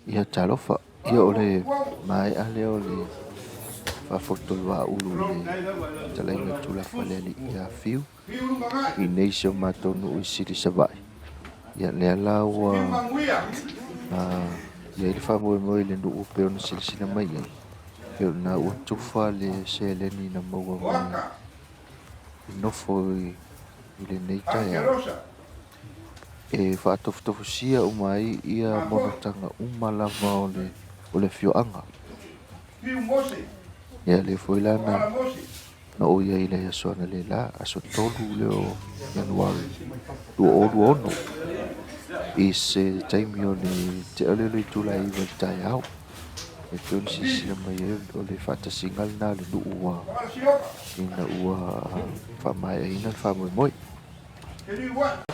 ia talofa ia ole mai ale ole whafotolua ulu le talainga tula whaleli ia fiu i neisio matonu i siri savai ia lea laua ia ili whamoe le nuu pe ona silisina mai ai pe ona ua tufa le seleni na maua mai i nofo i le nei tai au e whaatofutofusia umai ia monotanga umalava o le fioanga ia le foilana na o ia i le asoana le la aso tolu le o Januari lua ono i se taimi o le te alelo i tula i wal tai au e te oni sisina mai e o le whaatasingal na le nuu ua ina ua whamai e ina whamoi moi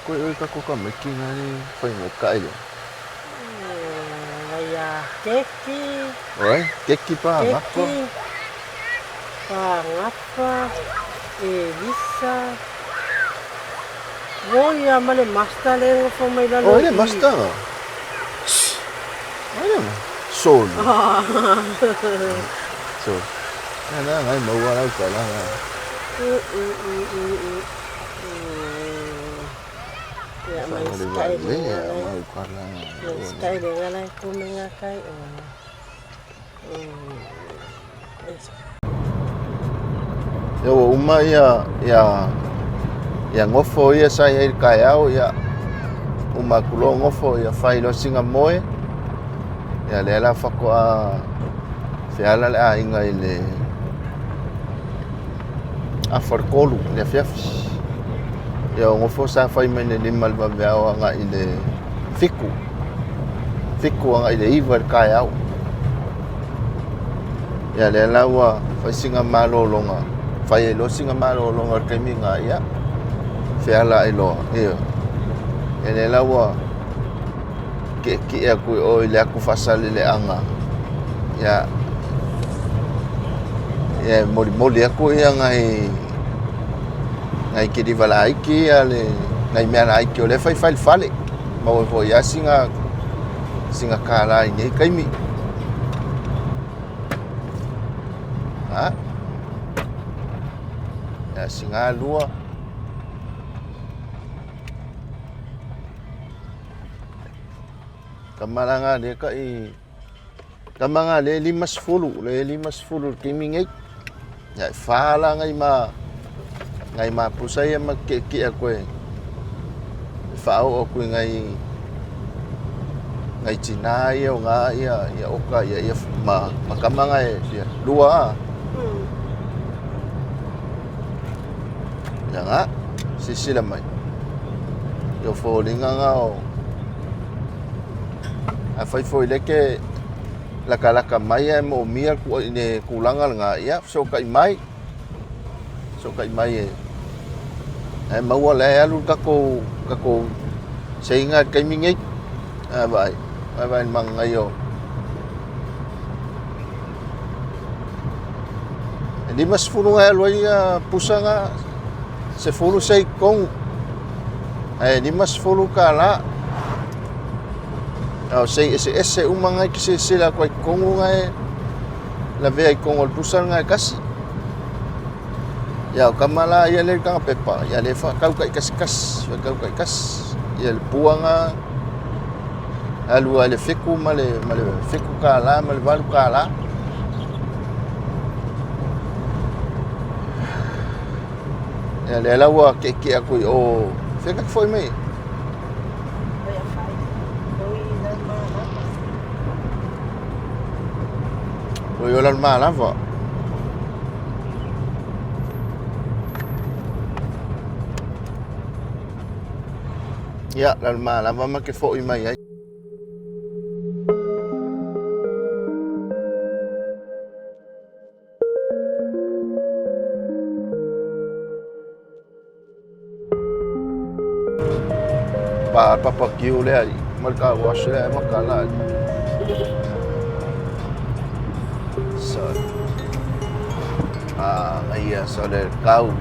koe oi ka koka meki ngani whai mo ka ilo Ia keki. oi keki pa ngapa Ngapa, Elisa. Voy a male masta le ngofo mai la lo. oh ini masta ayo sol so na ngai mau ala ka la Ya mai sky mau ka la sky de ngala ko menga kai. yo uma ia ngofo ia sai ai kai au ia uma kulo ngofo ia fai lo singa moe ia le la fako a fiala le a inga ile a farkolu le fiafs ia ngofo sa fai mene ni malva vea nga ile fiku nga ile ivar kai au ia le la wa fai singa malo longa fai lo singa malo longa keminga ia fiala ilo ia ele lawa ke aku o ile aku fasal le anga ya moli aku ia ngai ki di vala iki ale ngai mena iki ole fai fale mau vo ya singa kala ini kaimi ha ya singa lua kamalanga dia kai kamanga le 50 kimingai ya fala ngai ma pusai ma ki aku fao aku ngai China ia nga ia oka ia ma kamanga ia lua ya nga sisila mai yo folinga ngao a fai foi leke laka mai e mo mia ku ne kulanga nga ia so kai mai e mau le alu kako seinga kai mingi vai mang ayo ndi mas fulu nga lo ia pusanga se fulu sei kong ndi mas fulu kala au ese umanga ki se la ko kongu ngai la ve kongo pusanga kasi ya kamala ya le ka pepa ya le fa kau kai kas ya le puanga alu ale fiku male fiku kala male valu kala ya le lawa keki aku o feka foi me Voy a hablar mal, ¿no? Ya, la mala, vamos que fue mai ai. Papa kiu le ai, marca wash le makala. Iya soler kau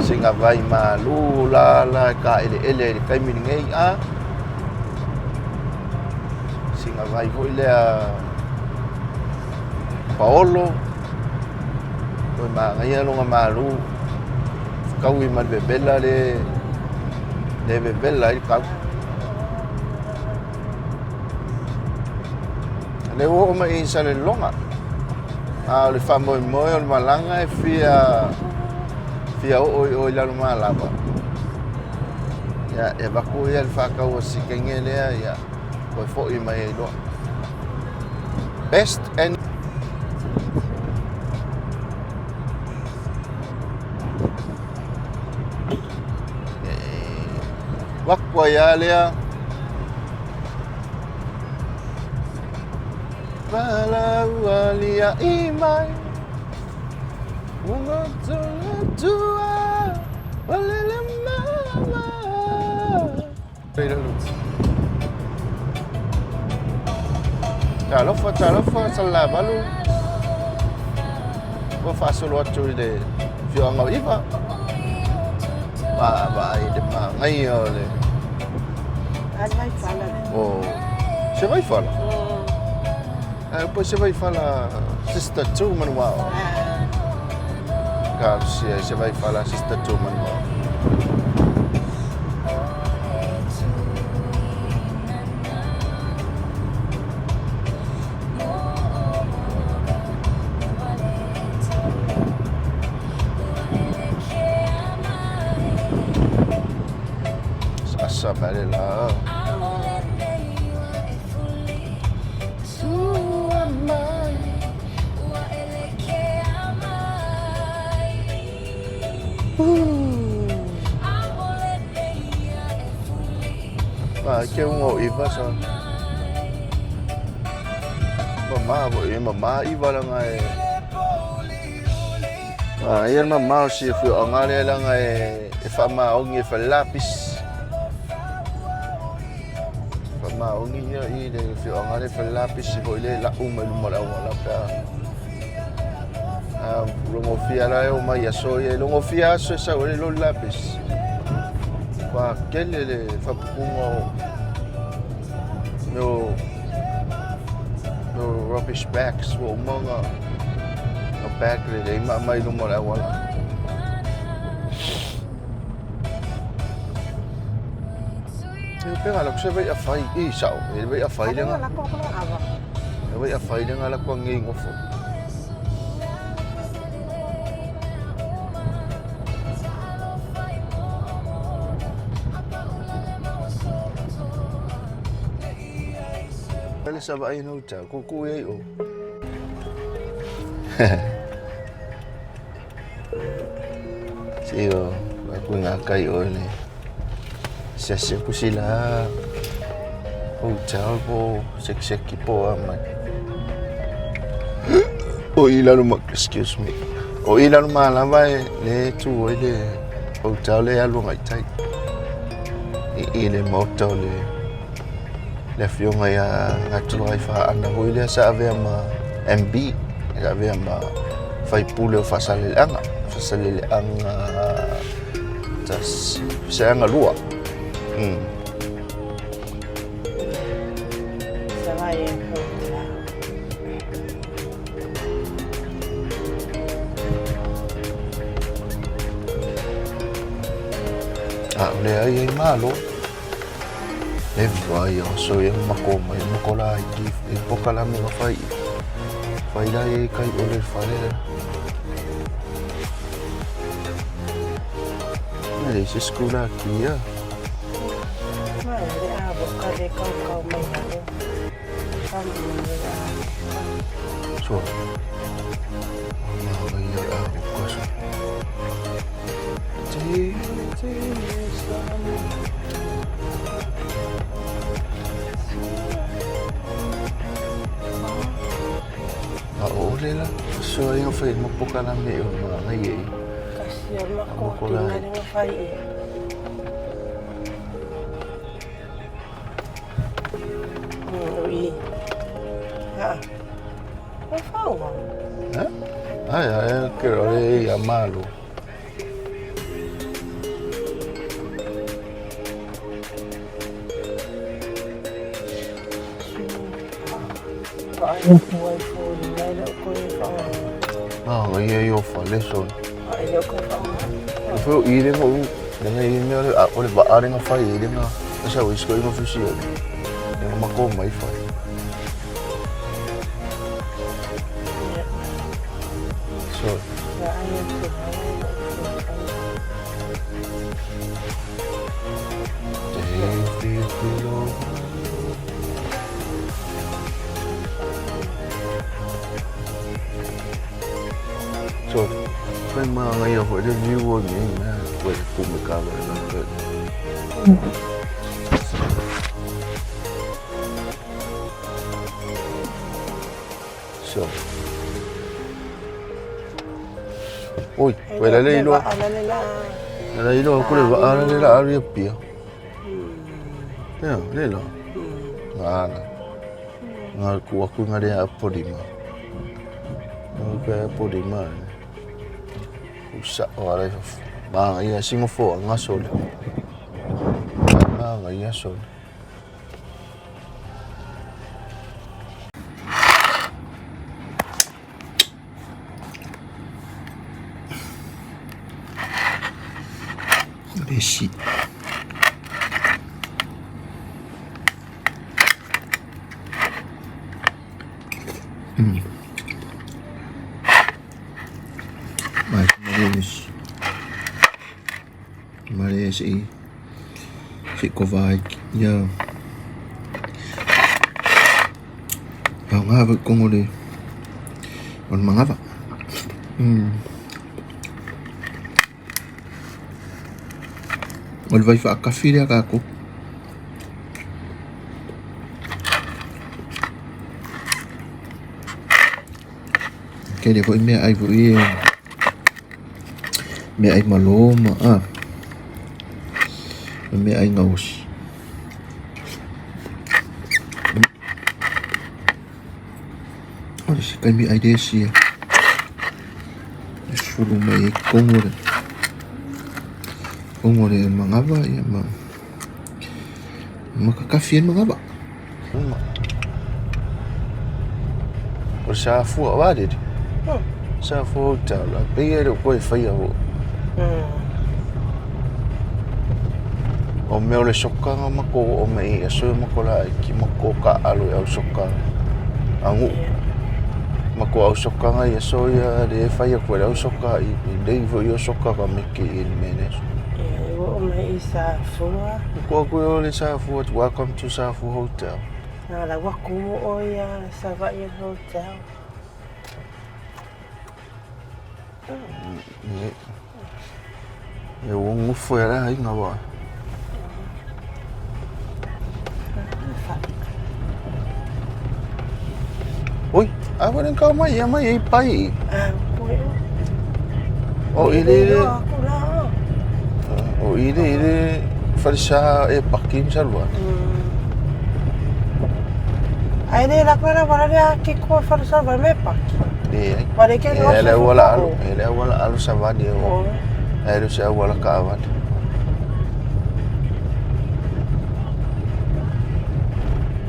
singa vai malu la ka ele kai miningai a nga vai vo lea paolo ko ma ngai lo nga malu kau I mal bebela le bebela I kau le o ma I sa le longa le famo mo o malanga e fia o la lo malava ya e va ko ya fa ka o si kengele ya ko fo I mai lo best and wakwa ya lea Pala walia imai Unga tua Walele mama Talofa Sala balu Wa fa solo atu de Fio anga iba Ba de ma ngai ole Vai fala. Oh Se vai fala Poi se vai fala Sister tu manual Cara, se vai falar Sister tu manual Asa bale lah kêu ngồi iba sao mama iba lang ay yan mama si fio ang ali lang ay ifamaong ifalapis famaong niya ide fio ang ali falapis si boile la umalumala wala pa longofia la o mai asoye longofia so sa ole lo lapis pa kelele fapungo no rubbish bags wo mga no bag le mai lumala wala pero alok se vai a fai sao vai a fai lenga vai a fai lenga la ko ngi ngofo sa ba ay no ta kukuya o siyo ako nga kayo ni siya po sila hotel po sekseki po aman o ilan excuse me o ilan malabay le tu le hotel le algo ngai tai ile motel le le fio ngai ngatu ai fa ana hoile sa ave ma MB sa ave ma fai pule fa sale anga tas sa anga lua le ai malo le vai so yang makoma yang makola gift e pokala me fai la e kai ole fare le se skula kia ma le abo ka mai halo kam so ma vai abo ka so ole la so yung fai mo pokala me o ngai kasihan ako tingnan nga fai ui por favor ay quiero llamarlo whaaia kuai fōri ngai leo koe whaonga. Ngai e o whale son. Ai leo koe whaonga. Wheo I ringa u, renga I mea ole wa arenga whai I ringa. Asa o isko inga whisi o. Renga mako mai whai. So. So, kai mga ngayon ko, yung new world ngayon na, pwede pumikalo na pwede. So. Oi, pwede ilo. Ilo, ako rin, waala nila ari apia. Yeah, nila. Ngana. Ngaku aku ngari apa di mana. Ngaku apa di mana. Usah orang bang iya Singapore ngasol. Bang iya sol. Besi. Malaysia si kovai ya nga kung uli on mga ba vai fa kafe ya kako kaya ko ime ay vui me ay maloma me ay ngaus si kami ay desi suruh may kongore mga ba ya makakafian mga ba sa fu awadid sa fu hotel pero ko faya ho o meo le sokanga mako o mei aso mako la ki mako ka alu au sokanga angu mako au sokanga ia so ia de fai ko au soka I dei vo io soka ka meki in menes o mei sa fua ko le sa fu welcome to Safu Hotel na la wa ku o ia sa va ia hotel e o ngu fuera ai nga ba oi, apa yang kau mai pai? Oh ini. Oh ini farsa pakim salwa. Ai la cara para dia que ko farsa ba me pak. Iya. Para que no. Ele wala alu savadi o. Ele sa wala kawan.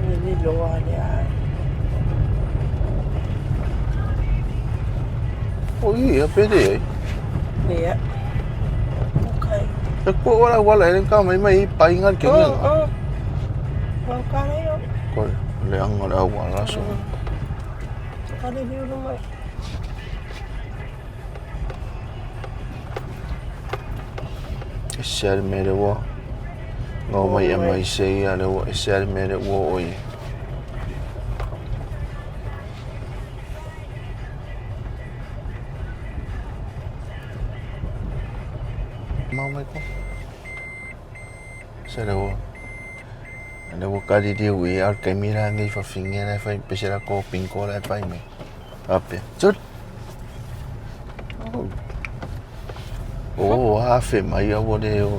Ini loa dia. Oh iya, pede. Iya. Okay. Ko wala ele ka mai paingan ke ni. Wala ka na yo. Ko le ang wala so. Kali dia rumah. Ser mere wo. Ngo mai sei ale wo ser mere wo oi. Mamai ko. Será ada kali dia we ar kamera ngai fa finger na fa pesera ko pinko la fa me. Ape. Chut. Oh, hafe mai awo de o.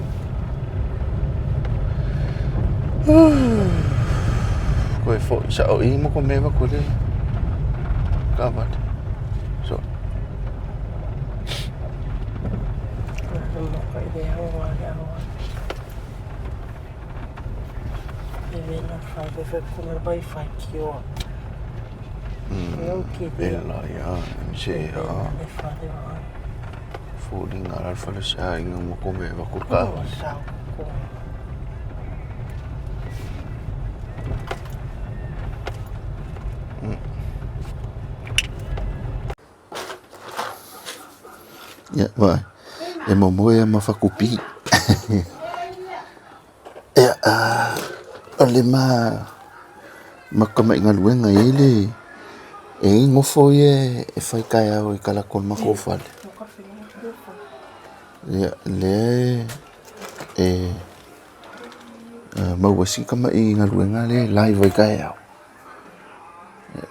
Ko fo sa o I mo ko me va ko de. Kabat. So. Ele não faz, vai comer vai aqui, ó. Bella ya, si Fuling aral fala siya ingong makume bakuka. Ya, ba. Momoy mafakupi. Ya, alima makamaingal wenga ile. Ngofo ye fai kaya o kala kon makofal. Ya, le mawasi kama ingal wenga le live kaya.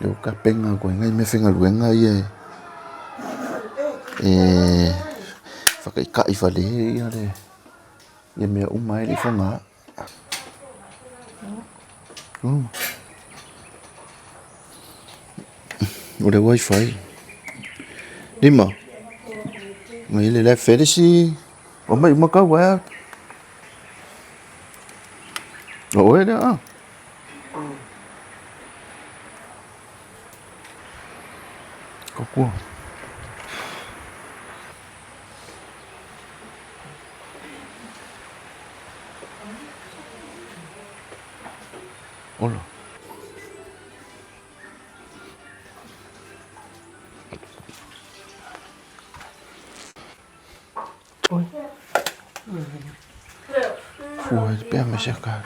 Le ka penga ko ngai me fingal wenga ye. Fakai kai fale ya le. Ya me umai le fonga. Udah wifi. Lima. Ngai le la fere si. O mai maka wa. O eda. Koko. Hola. Fui, pia me cercar.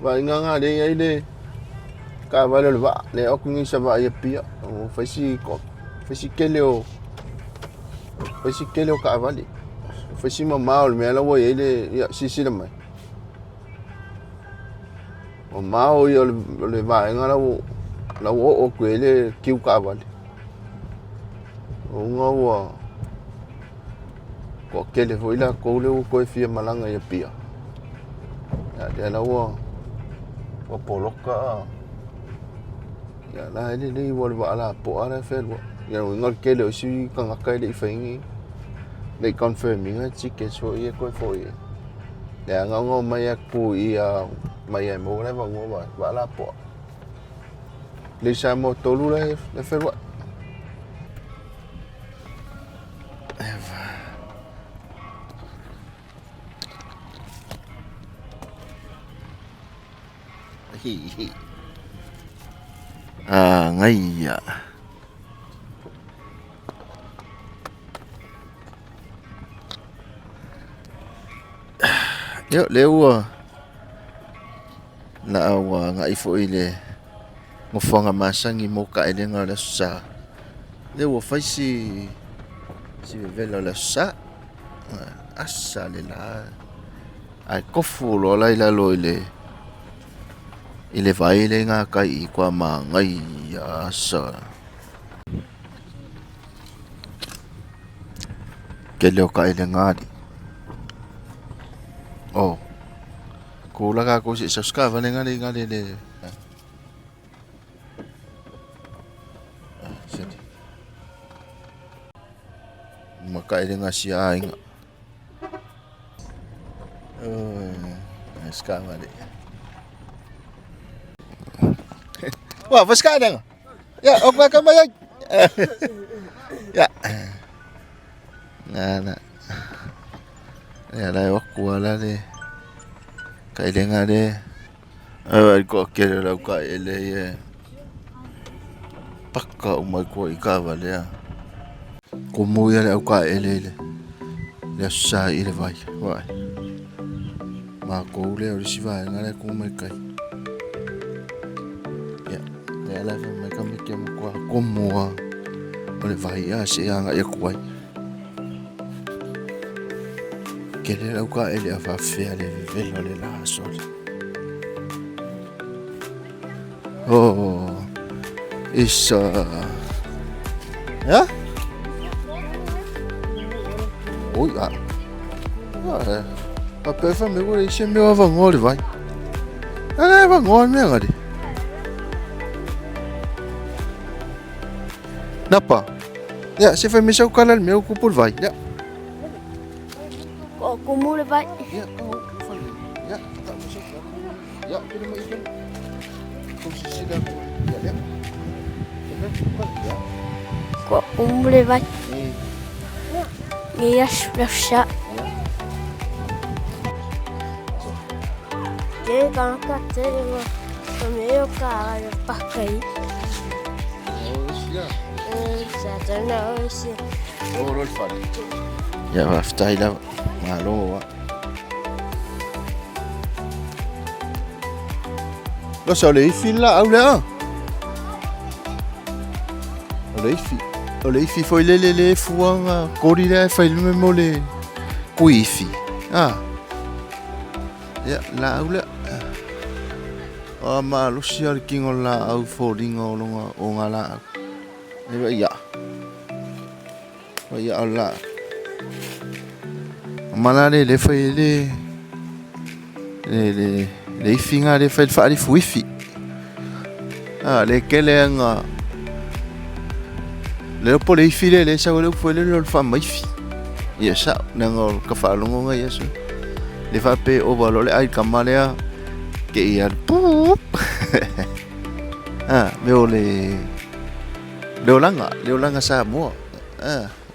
Vai nganga de ai de. Ka va le va, le o kungi sa va ia pia. O fai si keleo. Fai si keleo ka vali. Fai si mama o me ala wo ele ya si mai. O mau yo le va ngala wo la wo o kwele kiu ka vali. O ngawa. Ko kele foi la ko le ko fia malanga ia pia. Ya de la wo. Wa poloka. Ya la ele wo va la po ala fe wo. Ya ngol kele o si kanga kai de fengi. They confirming a ticket so ye ko foi. Ya ngao mai ku ia mai mo le va ngo va la po. Le sa mo tolu le fe wo. Ngai ya. Yo leo na awa nga ifo ile ngofonga masangi mo ka ile nga la sa leo fai si velo la sa asa le la ai kofulo la ila lo ile vai le nga kai kwa ma ngai ya sa ke leo ka ile ngadi. Oh, kula ka ko si subscribe ngali le. Sini. Maka ile ngasi aing. Sekarang ngali. Wah, apa sekarang? Ya, ok ka ba yan? Ya. Ngana. Ya la wakku ala de. Kailenga de. Ko kere la ka ele ye. Pakka umai ko ikava le. Ko muya le ka ele. Le sa ile vai. Vai. Ma ko le o si vai ngale ko mai kai. Ya. Ya la fa mai ka mi ke mo ko mo. Ole vai ya se anga e ko. Quelle est quoi elle va faire les vélos là sol. Oh, et ça. Hein? Oui, ah. Ouais. Après ça me voulait chez moi avant moi le vai. Allez, va moi mais regardez. N'a pas. Ya, c'est fait mes chocolats mais au coup pour vai. Ya. Ko kumule vai. Ya, kau fale. Ya, tak masuk. Ya, kena mai ikan. Posisi dah. Ya, ya. Ya. Ko kumule vai. Ni. Yes, rasa. Dia kan kata dia cara pakai. Oh, ya. Saya nak sih. Oh, rol fale. Ya, aftai lah. Malo. Lo sao lấy phi là ao lẽ. Lấy phi foi le fuang cô đi ra phải luôn mô le quỷ phi. Ya, la ao lẽ. Mà lúc xưa kinh ngôn là ao phổ đi ngô luôn o ngala. Vậy ya. Vậy ya là. Mà le phải le phi nga le phải phải phui phi. Le cái le nga. Le po le phi le sao le foi le fa mai phi. Ya sao nang ka fa longo nga yesu. Le fa pe o valo le ai kamalea ke ia pup. Meu le langa sa mo.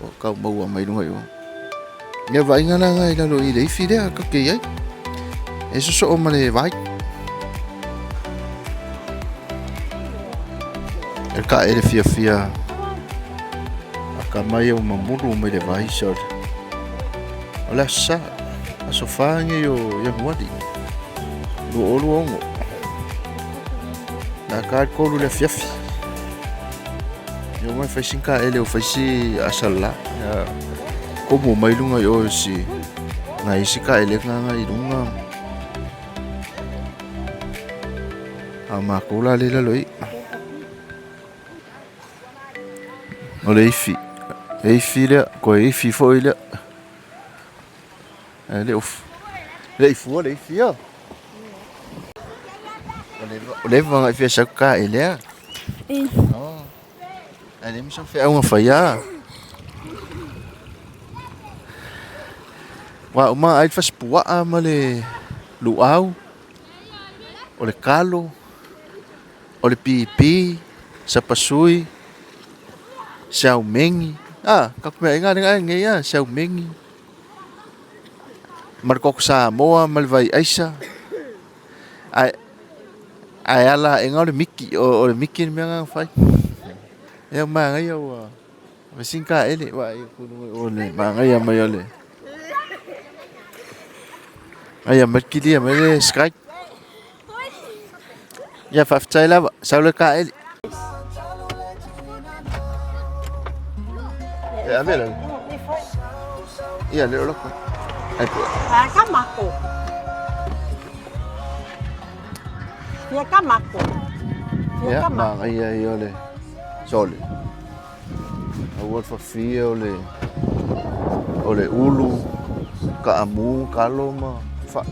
O ka mau mai no yo. Nghe vậy nga na ngai la lo i le phi le ka ke ai. Eso so ma le vai. El ka ele fia. Akamai o mamuru me le vai so. Ola sa. Aso fange yo wadi. Lo ongo. Na ka ko le fia. Yo mai fa sinka ele o fa si asala. Como mai lunga yo si. Ngai sika ele nga i lunga. Ama kula le la loi. O le ifi. Ifi le ko ifi fo ile. Le of. Le ifu le ifi ya. Le vanga ifi sa ka ile. Oh. Ale mi so fe a fa ya. Wa uma ai fa spua ma le luau. O le kalo. O le pipi, sa pasui, siau mengi. Ka me nga nge ya, siau mengi. Markok Samoa malvai aisa. Ai ala enga le miki o le miki me nga fai. Ya ma nga yo. Mesinka ele wa o le ma nga ya ma yo le. Ai markili me le sky. Ya faftai la sao le ka ele. Ya vela. Ya le loco. Ai po. Kamako. Ya kamako. Ya ma ya yo le. Sole. Awal fa fie o le ulu ka amu kaloma fa.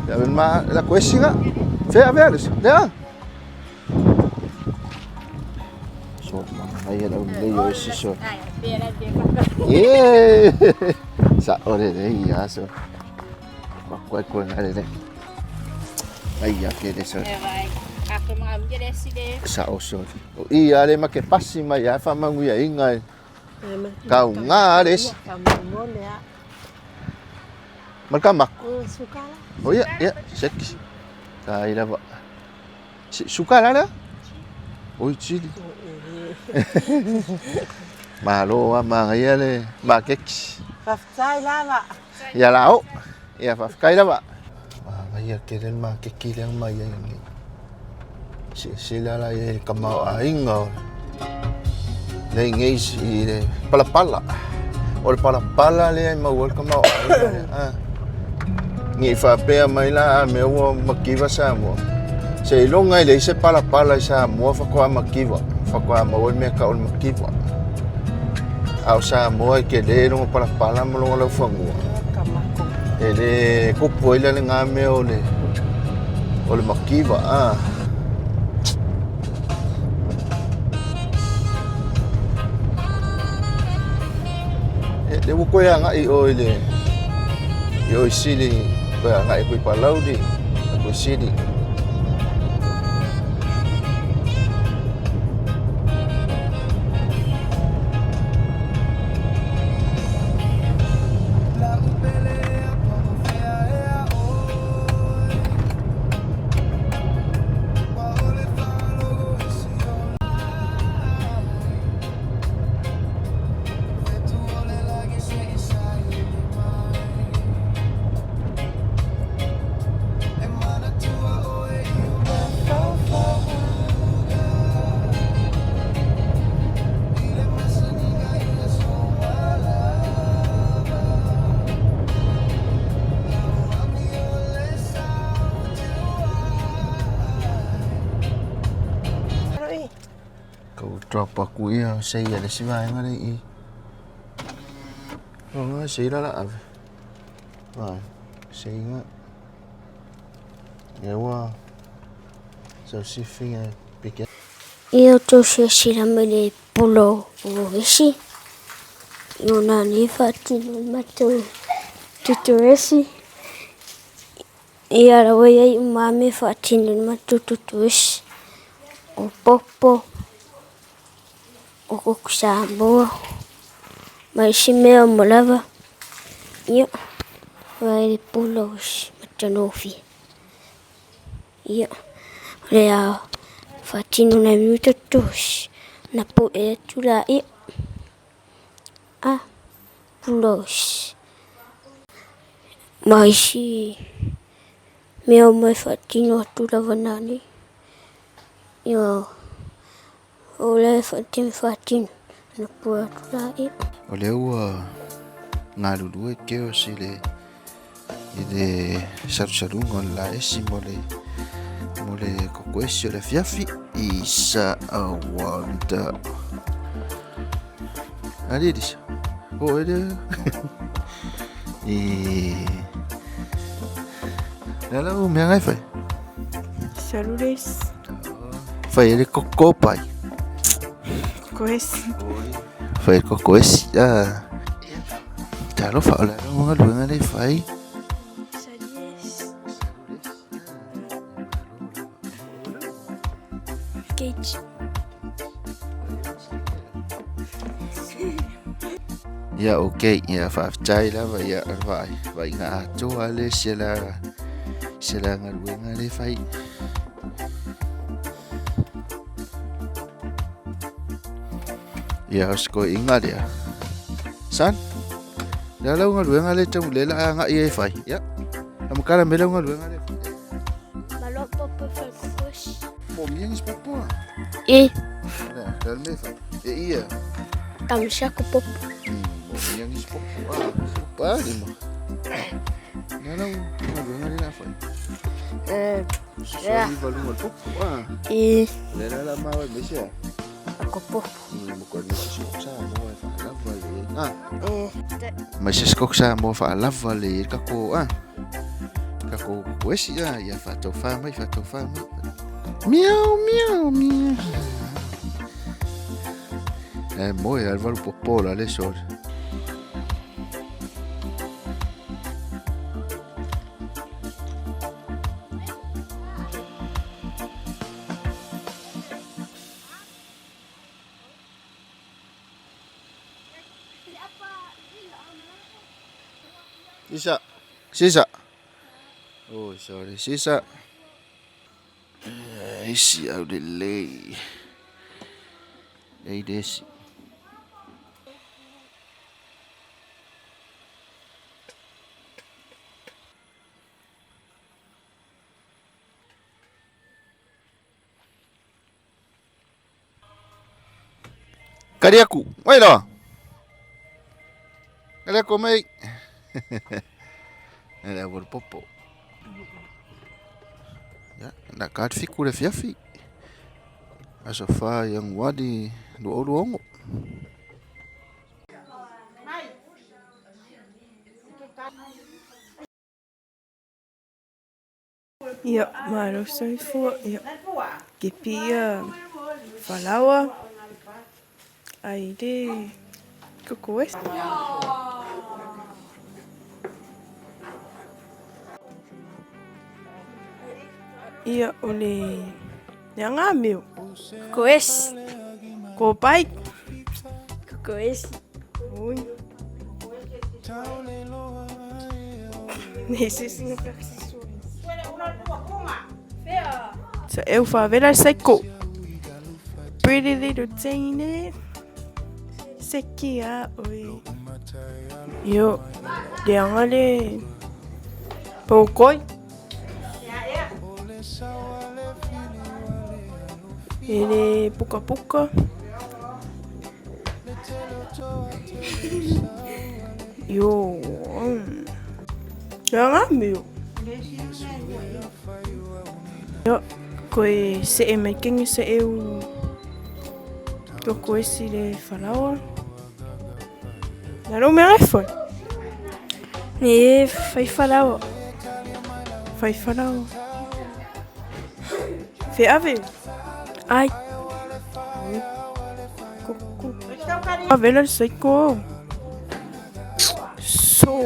Ya ven ma la cuesinga. Fe a ver, ya. So ai era un leio esse so. Yeah. Sa ore de ya so. Ma qual ale de. Ai ya que de so. Aku mengambil dari sini. Sa oso. Ia le ma que pasi ma ya fa mangu ya inga. Kau ngares. Marca mak. Suka lah. Oh ya, seks. Kai lah pak. Suka lah. Oh chili. Malo ama ya le, makeks. Faftai lah pak. Ya lao. Ya fafkai lah pak. Ya keren makeki yang maya ini. Sila lah ya kamau ainga. Le ngai si le pala. Ol pala le mau kamau ainga. Ngi fa pe mai la me o makiva sa mo se longa ile se pala sa mo fa ko makiva fa ko mo me ka ol makiva au sa mo ke le no pala mo lo fa mo ele ko po ile nga me o le makiva Le wo koe anga I o le. I o sili koe anga I koe palau di. Koe sili. Kau drop aku ya, saya ada si mai ngari I. Oh, nga saya lah ave. Vai, saya nga. Ya wa. So si finga pique. Eu tô cheirando ele pulou o esse. Eu não nem fatindo matou tudo esse. E a aí mami fatindo matou tudo esse. O popo. O coxambo. Mas se meu molava. Eu vai pulou matou no fi. Eu olha fatindo na minuto tudo. Na po tula I. Ah, pulos. Mas se meu mãe fatinho tudo vanani. Eu olha fatinho na po tula I. Olha nga lulu e keo si le. Ile saru ngon la esi mole kokoesi o le fiafi I sa awanda. Ali disa. Oh ele. Lalu me ngai fai. Saludes. Fai ele kokopai. Coes. Fai kokoesi. Talo fa la nga lu ngai fai. Kate. Ya okay, ya fa chai la va ya vai nga cho ale sela nga lu ngai fai. Ya sko ingat ya. San. Dalau nga lu ngai trong lela nga ye fai. Ya. Am kala melo nga lu ngai. Malo popo fai kokos. Bom yang popo. E Nah, kalme fai. Iya. tamsha ko popo. Yang popo. Pa di mo. Dalau nga lu ngai fai. Ya. Balu popo. E Lela la mawa mesha. ako popo. Bukan Mrs. Koksa mo fa lava le. Mrs. Koksa mo fa lava le kako kako wesi ya fa to fa mai. Miau miau miau. Mo ya alvaro popo la le sol. Sisa. Oh, sorry, sisa. Isi au de lei. Lei desi. Kariaku, wai lo. Kariaku mai. Era por popo. Ya, nak kat fiku le fiafi. Asofa yang wadi do ongo. Ja, maar ook stel je voor. Ja. Kipi falawa. Aí de cocoa. Ia ole yanga meu. Koes. Ko pai. Koes. Ui. Nesses não so eu favela seco. Pretty little tiny. Sekia oi. Yo. Yanga le. Pokoi. Ele puka puka. Yo. Yanga meu. Yo. Koe se e making se eu. Yo koe si le falawa. Naro me iPhone. Me fai falar. Fai falawa. Fe ave. Ai. Kuku. A vela seco. So.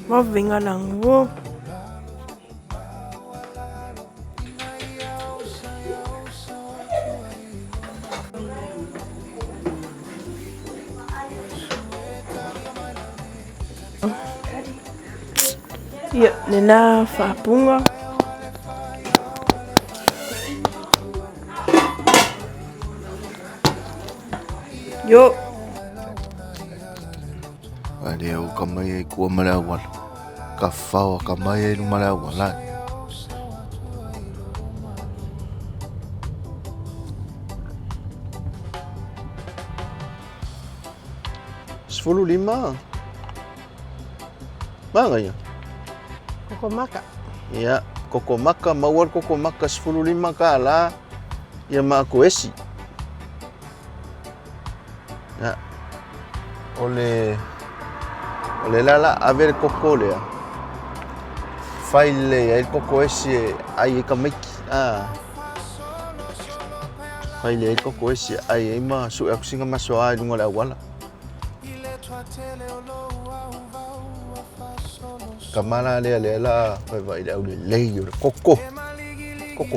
Ma venga lango. Ia, nena whapunga. Yo. Ai o kamai ai kua mara wala. Ka whaua kamai ai no mara wala. Sepuluh lima. Mana ya? Koko maka. Ya, koko maka mawar koko maka 15 kala ya ma koesi. Ya. Ole lala a ver koko le. Faile el koko ese ai kamiki. Faile el koko ese ai ma su aku singa maso ai ngala wala. Kamala le la vai le le yo koko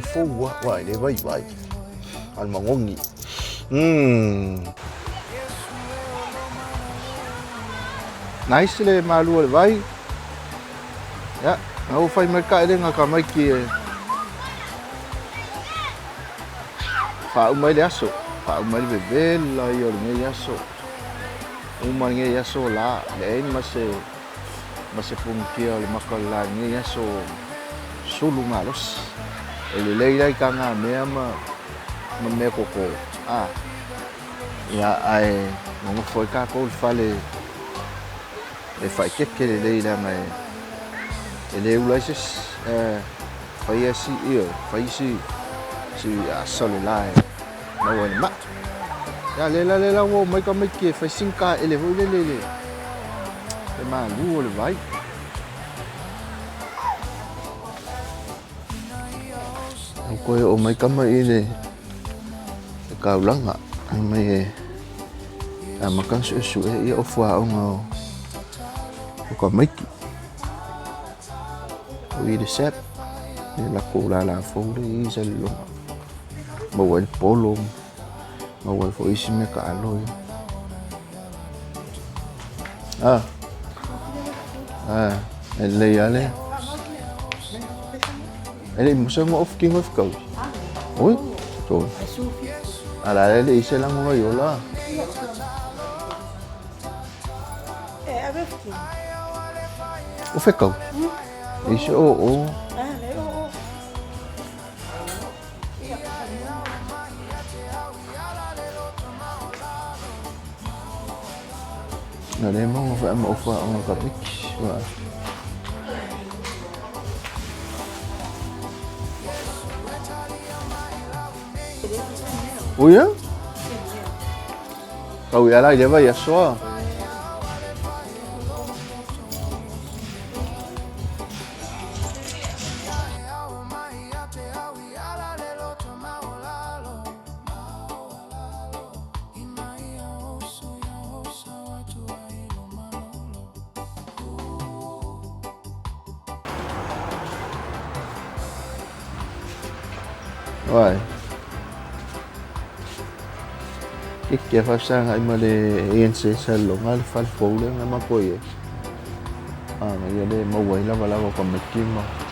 fu wa le vai al mangongi Nice le malu le vai. Ya, au fai merka ele nga kamai ki. Fa umai le aso. Fa umai le bela yo le aso. Umai nge aso la, le mas funkia le makala nge aso sulu malos. Ele leila kanga mema me koko. Ya ai mo foi ka ko fale e fai che le leila mai. Ele ulases fai asi fai si solo la. Ma wala ma. Ya lela wo mai ka mai ke fai sinka ele ho le. E ma lu le vai. Koe o mai ka mai ele. E ka ulanga. Mai makan su e ofua o ka mai ki. O i de sep. La cola la fole i salo. Ma wal polo. Ma wal fo isi me ka alo. Ele ale. Ele musa mo of king of cow. Oi, to. Ala ele isi lang mo yola. Ave fki. O fekau. Isi o. Nah, dia mau offer orang kapik. Oh ya? Kau ya lah dia vai só. Wai. Kikya fa sang ai male ense salongal fal fole ngama koye. Ah, ngaya de mawai lava lava ko mekima.